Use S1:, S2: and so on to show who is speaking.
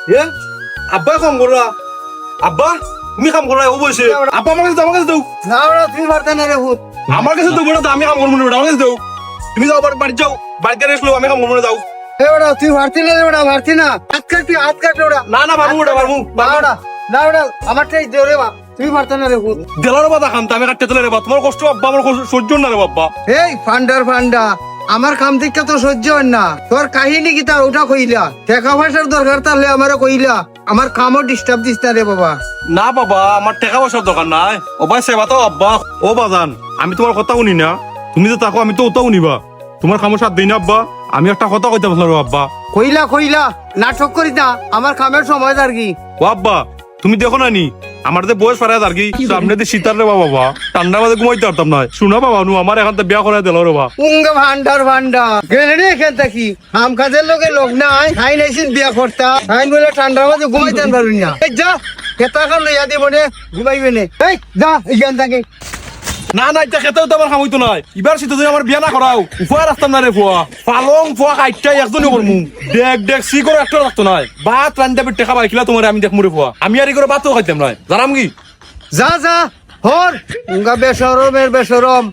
S1: এ আব্বা কাম করা আব্বা তুমি কাম করা ও বসে আব্বা আমার কাছে দাও
S2: না ওরা তুমি পারতে না রে ভূত।
S1: আমার কাছে তো বড় আমি কাম করবো না আমার কাছে দাও তুমি যাও বাড়ি যাও বাড়িতে রেস্ট লো আমি কাম করবো না যাও
S2: এ ওরা তুই পারতি না রে ওরা পারতি না হাত কাটবি হাত কাটবে ওরা
S1: না পারবো ওটা পারবো
S2: না ওরা না ওরা আমারটাই দে রে বা তুমি পারতে না রে ভূত।
S1: দেলার বাদা খান আমি কাটতে চলে রে বা তোমার কষ্ট আব্বা আমার সহ্য না রে বাবা
S2: এই ফান্ডা আমার কাম দিকটা তো সহ্য হয় না তোর কাহিনী কি তার ওটা কইলা টাকা পয়সার দরকার তাহলে আমারে কইলা আমার কামও ডিস্টার্ব দিস না রে বাবা।
S1: না বাবা আমার টাকা পয়সার দরকার নাই ও ভাই সেবা তো আব্বা ও বাজান আমি তোমার কথা শুনি না তুমি তো তাকো আমি তো ওটাও শুনিবা তোমার খামো সাথ দিই না আব্বা আমি একটা কথা কইতে পারলাম আব্বা
S2: কইলা নাটক করি না আমার কামের সময় আর কি।
S1: ও আব্বা তুমি দেখো না নি আমার যে বয়স পারে আর কি সামনে দিয়ে শীতার রে বাবা ঠান্ডা মাঝে ঘুমাইতে পারতাম না শুনা বাবা নু আমার এখান থেকে বিয়া করে দিল রে বা
S2: উঙ্গা ভান্ডা গেলে রে এখান থেকে আম কাজের লোকে লোক নাই আইন আইসিন বিয়া করতা আইন বলে ঠান্ডার মাঝে ঘুমাইতে পারবি না এই যা কেতা খান লইয়া দিব নে ঘুমাইবে নে এই যা এখান থেকে।
S1: না এটা খেতেও তো আমার খামইতো নাই এবার শীত যদি আমার বিয়া না করাও উপায় রাখতাম না রে ফুয়া পালং ফুয়া কাইটাই একজনই করমু দেখ সি করে একটা রাখতো নাই ভাত রান্না পেটে খাবার খিলা তোমার আমি দেখ মুরে ফুয়া আমি আর করে ভাতও খাইতাম নাই জানাম কি
S2: যা হর উঙ্গা বেসরমের বেসরম